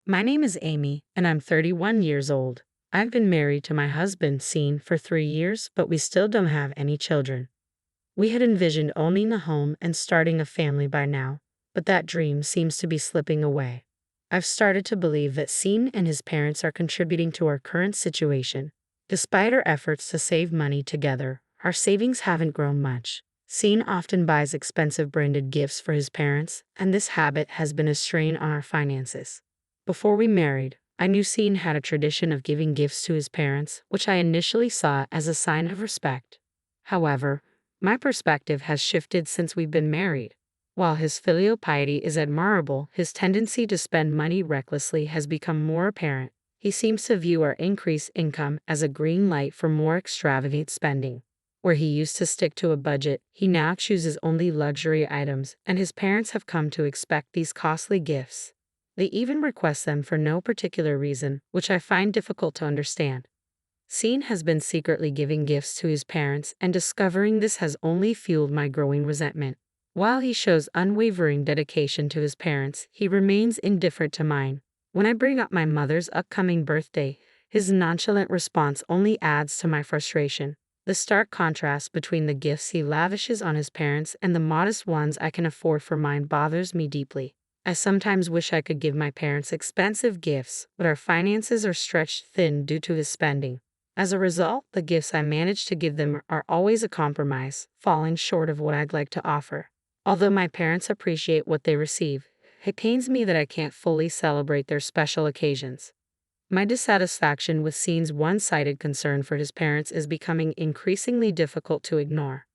My name is Amy, and I'm 31 years old. I've been married to my husband, Scene, for 3 years, but we still don't have any children. We had envisioned owning a home and starting a family by now, but that dream seems to be slipping away. I've started to believe that Scene and his parents are contributing to our current situation. Despite our efforts to save money together, our savings haven't grown much. Scene often buys expensive branded gifts for his parents, and this habit has been a strain on our finances. Before we married, I knew Scene had a tradition of giving gifts to his parents, which I initially saw as a sign of respect. However, my perspective has shifted since we've been married. While his filial piety is admirable, his tendency to spend money recklessly has become more apparent. He seems to view our increased income as a green light for more extravagant spending. Where he used to stick to a budget, he now chooses only luxury items, and his parents have come to expect these costly gifts. They even request them for no particular reason, which I find difficult to understand. Scene has been secretly giving gifts to his parents, and discovering this has only fueled my growing resentment. While he shows unwavering dedication to his parents, he remains indifferent to mine. When I bring up my mother's upcoming birthday, his nonchalant response only adds to my frustration. The stark contrast between the gifts he lavishes on his parents and the modest ones I can afford for mine bothers me deeply. I sometimes wish I could give my parents expensive gifts, but our finances are stretched thin due to his spending. As a result, the gifts I manage to give them are always a compromise, falling short of what I'd like to offer. Although my parents appreciate what they receive, it pains me that I can't fully celebrate their special occasions. My dissatisfaction with Scene's one-sided concern for his parents is becoming increasingly difficult to ignore.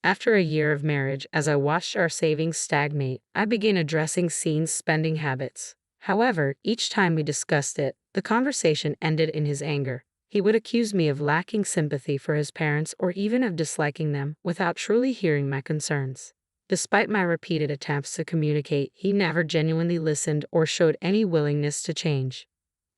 After a year of marriage, as I watched our savings stagnate, I began addressing Scene's spending habits. However, each time we discussed it, the conversation ended in his anger. He would accuse me of lacking sympathy for his parents or even of disliking them without truly hearing my concerns. Despite my repeated attempts to communicate, he never genuinely listened or showed any willingness to change.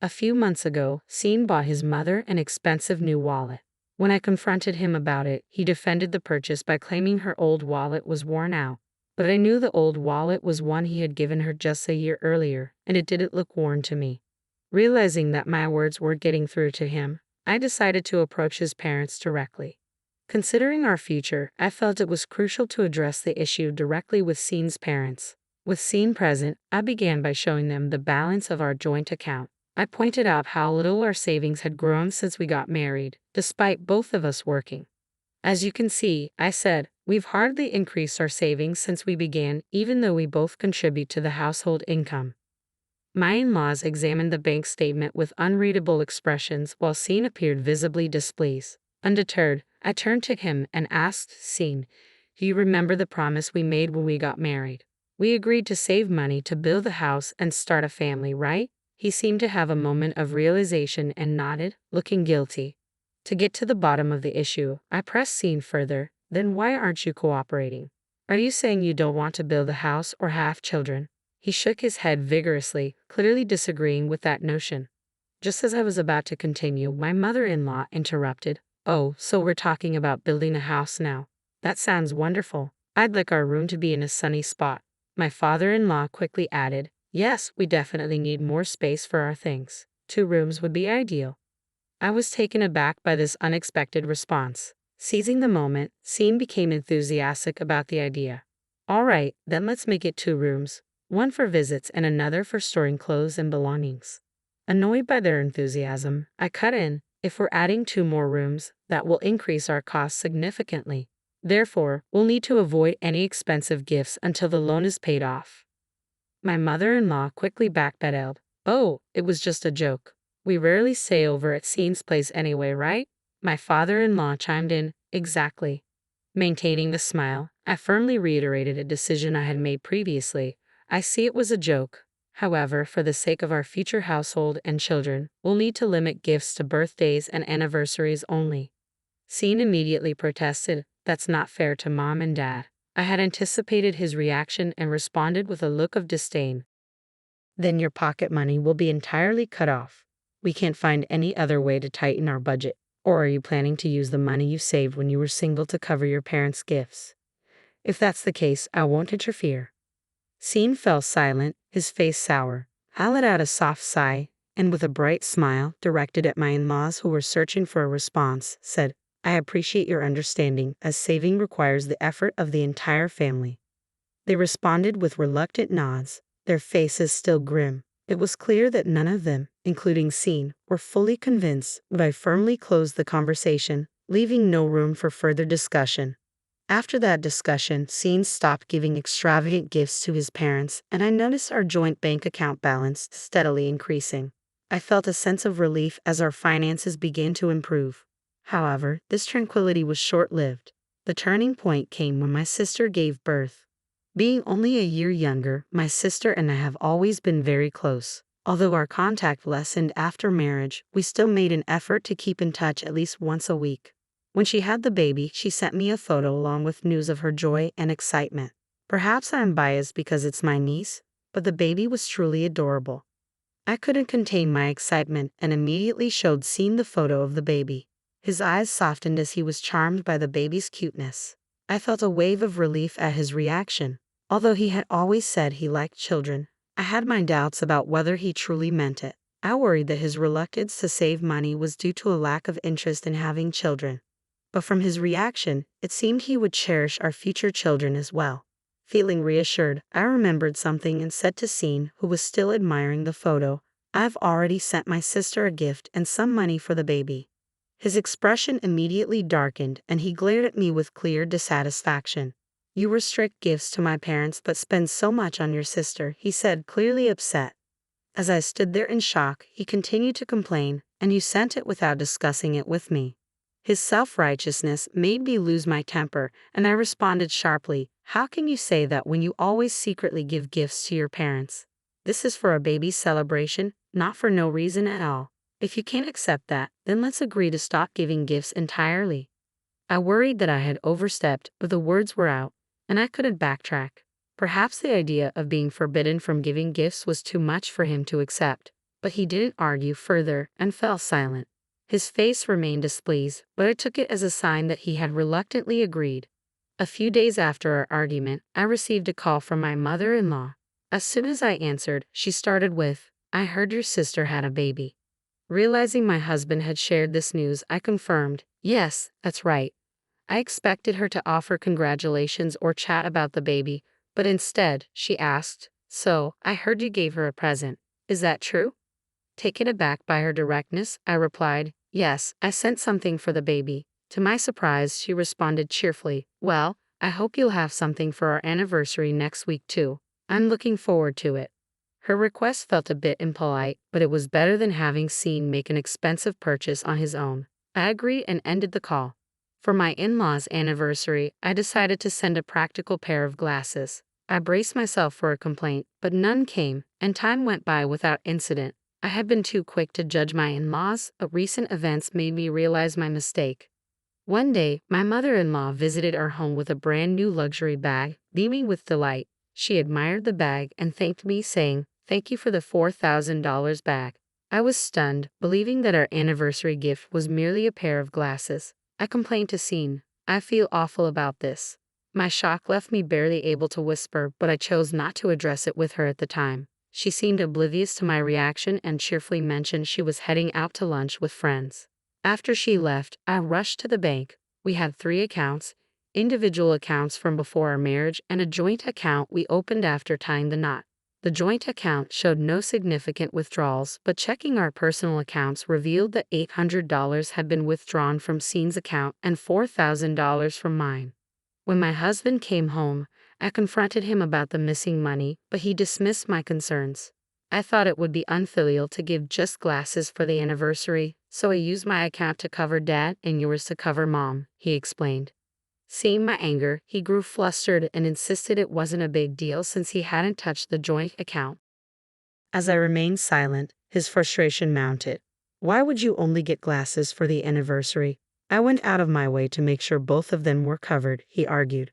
A few months ago, Scene bought his mother an expensive new wallet. When I confronted him about it, he defended the purchase by claiming her old wallet was worn out. But I knew the old wallet was one he had given her just a year earlier, and it didn't look worn to me. Realizing that my words weren't getting through to him, I decided to approach his parents directly. Considering our future, I felt it was crucial to address the issue directly with Scene's parents. With Scene present, I began by showing them the balance of our joint account. I pointed out how little our savings had grown since we got married, despite both of us working. As you can see, I said, we've hardly increased our savings since we began, even though we both contribute to the household income. My in-laws examined the bank statement with unreadable expressions while Scene appeared visibly displeased. Undeterred, I turned to him and asked Scene, "Do you remember the promise we made when we got married? We agreed to save money to build the house and start a family, right?" He seemed to have a moment of realization and nodded, looking guilty. To get to the bottom of the issue, I pressed Scene further. "Then why aren't you cooperating? Are you saying you don't want to build a house or have children?" He shook his head vigorously, clearly disagreeing with that notion. Just as I was about to continue, my mother-in-law interrupted. "Oh, so we're talking about building a house now. That sounds wonderful. I'd like our room to be in a sunny spot." My father-in-law quickly added, "Yes, we definitely need more space for our things. 2 rooms would be ideal." I was taken aback by this unexpected response. Seizing the moment, Scene became enthusiastic about the idea. "All right, then let's make it 2 rooms. One for visits and another for storing clothes and belongings." Annoyed by their enthusiasm, I cut in, "If we're adding 2 more rooms, that will increase our costs significantly. Therefore, we'll need to avoid any expensive gifts until the loan is paid off." My mother-in-law quickly backpedaled. "Oh, it was just a joke. We rarely stay over at Scene's place anyway, right?" My father-in-law chimed in, "Exactly." Maintaining the smile, I firmly reiterated a decision I had made previously. "I see it was a joke. However, for the sake of our future household and children, we'll need to limit gifts to birthdays and anniversaries only." Scene immediately protested, "That's not fair to Mom and Dad." I had anticipated his reaction and responded with a look of disdain. "Then your pocket money will be entirely cut off. We can't find any other way to tighten our budget. Or are you planning to use the money you saved when you were single to cover your parents' gifts? If that's the case, I won't interfere." Scene fell silent, his face sour. I let out a soft sigh, and with a bright smile directed at my in-laws who were searching for a response, said, "I appreciate your understanding, as saving requires the effort of the entire family." They responded with reluctant nods, their faces still grim. It was clear that none of them, including Scene, were fully convinced, but I firmly closed the conversation, leaving no room for further discussion. After that discussion, Scene stopped giving extravagant gifts to his parents, and I noticed our joint bank account balance steadily increasing. I felt a sense of relief as our finances began to improve. However, this tranquility was short-lived. The turning point came when my sister gave birth. Being only a year younger, my sister and I have always been very close. Although our contact lessened after marriage, we still made an effort to keep in touch at least once a week. When she had the baby, she sent me a photo along with news of her joy and excitement. Perhaps I am biased because it's my niece, but the baby was truly adorable. I couldn't contain my excitement and immediately showed Scene the photo of the baby. His eyes softened as he was charmed by the baby's cuteness. I felt a wave of relief at his reaction. Although he had always said he liked children, I had my doubts about whether he truly meant it. I worried that his reluctance to save money was due to a lack of interest in having children. But from his reaction, it seemed he would cherish our future children as well. Feeling reassured, I remembered something and said to Scene, who was still admiring the photo, "I've already sent my sister a gift and some money for the baby." His expression immediately darkened and he glared at me with clear dissatisfaction. "You restrict gifts to my parents but spend so much on your sister," he said, clearly upset. As I stood there in shock, he continued to complain, "And you sent it without discussing it with me." His self-righteousness made me lose my temper, and I responded sharply, "How can you say that when you always secretly give gifts to your parents? This is for a baby's celebration, not for no reason at all. If you can't accept that, then let's agree to stop giving gifts entirely." I worried that I had overstepped, but the words were out, and I couldn't backtrack. Perhaps the idea of being forbidden from giving gifts was too much for him to accept, but he didn't argue further and fell silent. His face remained displeased, but I took it as a sign that he had reluctantly agreed. A few days after our argument, I received a call from my mother-in-law. As soon as I answered, she started with, "I heard your sister had a baby." Realizing my husband had shared this news, I confirmed, "Yes, that's right." I expected her to offer congratulations or chat about the baby, but instead, she asked, "So, I heard you gave her a present. Is that true?" Taken aback by her directness, I replied, "Yes, I sent something for the baby." To my surprise, she responded cheerfully, "Well, I hope you'll have something for our anniversary next week too. I'm looking forward to it." Her request felt a bit impolite, but it was better than having Scene make an expensive purchase on his own. I agreed and ended the call. For my in-laws' anniversary, I decided to send a practical pair of glasses. I braced myself for a complaint, but none came, and time went by without incident. I had been too quick to judge my in-laws, but recent events made me realize my mistake. One day, my mother-in-law visited our home with a brand new luxury bag, beaming with delight. She admired the bag and thanked me, saying, "Thank you for the $4,000 bag." I was stunned, believing that our anniversary gift was merely a pair of glasses. I complained to Scene, "I feel awful about this." My shock left me barely able to whisper, but I chose not to address it with her at the time. She seemed oblivious to my reaction and cheerfully mentioned she was heading out to lunch with friends. After she left, I rushed to the bank. We had 3 accounts, individual accounts from before our marriage and a joint account we opened after tying the knot. The joint account showed no significant withdrawals, but checking our personal accounts revealed that $800 had been withdrawn from Scene's account and $4,000 from mine. When my husband came home, I confronted him about the missing money, but he dismissed my concerns. I thought it would be unfilial to give just glasses for the anniversary, so I used my account to cover Dad and yours to cover Mom, he explained. Seeing my anger, he grew flustered and insisted it wasn't a big deal since he hadn't touched the joint account. As I remained silent, his frustration mounted. "Why would you only get glasses for the anniversary? I went out of my way to make sure both of them were covered," he argued.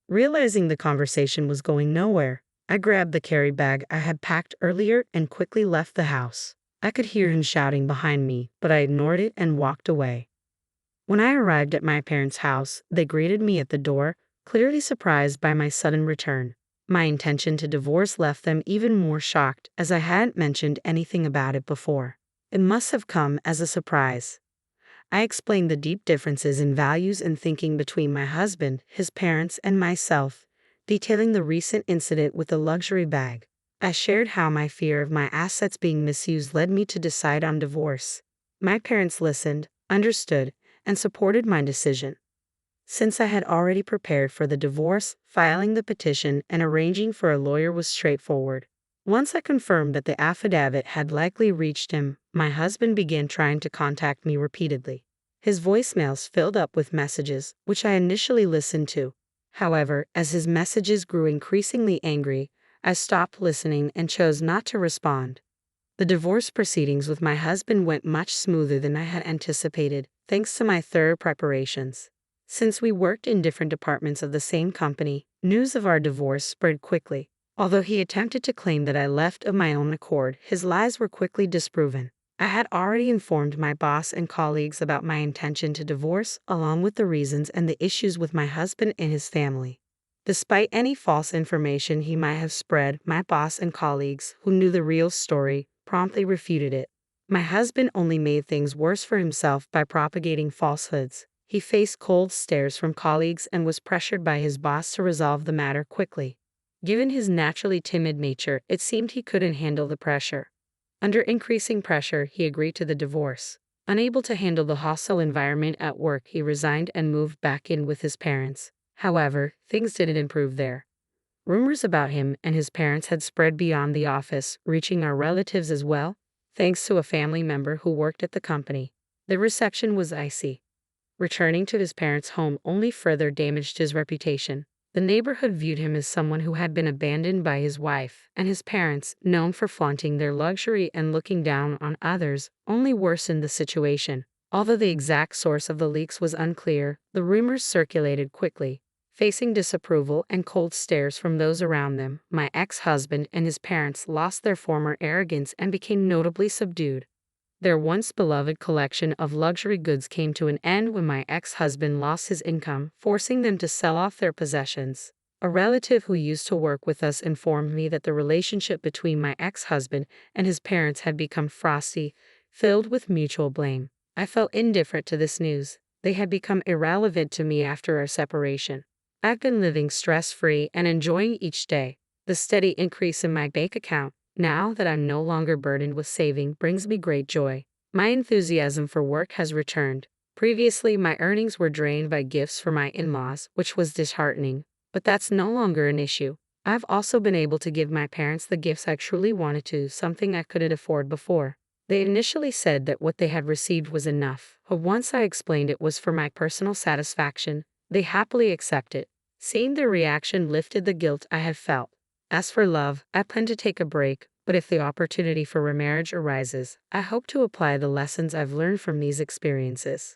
Realizing the conversation was going nowhere, I grabbed the carry bag I had packed earlier and quickly left the house. I could hear him shouting behind me, but I ignored it and walked away. When I arrived at my parents' house, they greeted me at the door, clearly surprised by my sudden return. My intention to divorce left them even more shocked, as I hadn't mentioned anything about it before. It must have come as a surprise. I explained the deep differences in values and thinking between my husband, his parents, and myself, detailing the recent incident with the luxury bag. I shared how my fear of my assets being misused led me to decide on divorce. My parents listened, understood, and supported my decision. Since I had already prepared for the divorce, filing the petition and arranging for a lawyer was straightforward. Once I confirmed that the affidavit had likely reached him, my husband began trying to contact me repeatedly. His voicemails filled up with messages, which I initially listened to. However, as his messages grew increasingly angry, I stopped listening and chose not to respond. The divorce proceedings with my husband went much smoother than I had anticipated, thanks to my thorough preparations. Since we worked in different departments of the same company, news of our divorce spread quickly. Although he attempted to claim that I left of my own accord, his lies were quickly disproven. I had already informed my boss and colleagues about my intention to divorce, along with the reasons and the issues with my husband and his family. Despite any false information he might have spread, my boss and colleagues, who knew the real story, promptly refuted it. My husband only made things worse for himself by propagating falsehoods. He faced cold stares from colleagues and was pressured by his boss to resolve the matter quickly. Given his naturally timid nature, it seemed he couldn't handle the pressure. Under increasing pressure, he agreed to the divorce. Unable to handle the hostile environment at work, he resigned and moved back in with his parents. However, things didn't improve there. Rumors about him and his parents had spread beyond the office, reaching our relatives as well, thanks to a family member who worked at the company. The reception was icy. Returning to his parents' home only further damaged his reputation. The neighborhood viewed him as someone who had been abandoned by his wife, and his parents, known for flaunting their luxury and looking down on others, only worsened the situation. Although the exact source of the leaks was unclear, the rumors circulated quickly. Facing disapproval and cold stares from those around them, my ex-husband and his parents lost their former arrogance and became notably subdued. Their once beloved collection of luxury goods came to an end when my ex-husband lost his income, forcing them to sell off their possessions. A relative who used to work with us informed me that the relationship between my ex-husband and his parents had become frosty, filled with mutual blame. I felt indifferent to this news. They had become irrelevant to me after our separation. I've been living stress-free and enjoying each day. The steady increase in my bank account, now that I'm no longer burdened with saving, brings me great joy. My enthusiasm for work has returned. Previously, my earnings were drained by gifts for my in-laws, which was disheartening, but that's no longer an issue. I've also been able to give my parents the gifts I truly wanted to, something I couldn't afford before. They initially said that what they had received was enough, but once I explained it was for my personal satisfaction, they happily accepted. Seeing their reaction lifted the guilt I had felt. As for love, I plan to take a break, but if the opportunity for remarriage arises, I hope to apply the lessons I've learned from these experiences.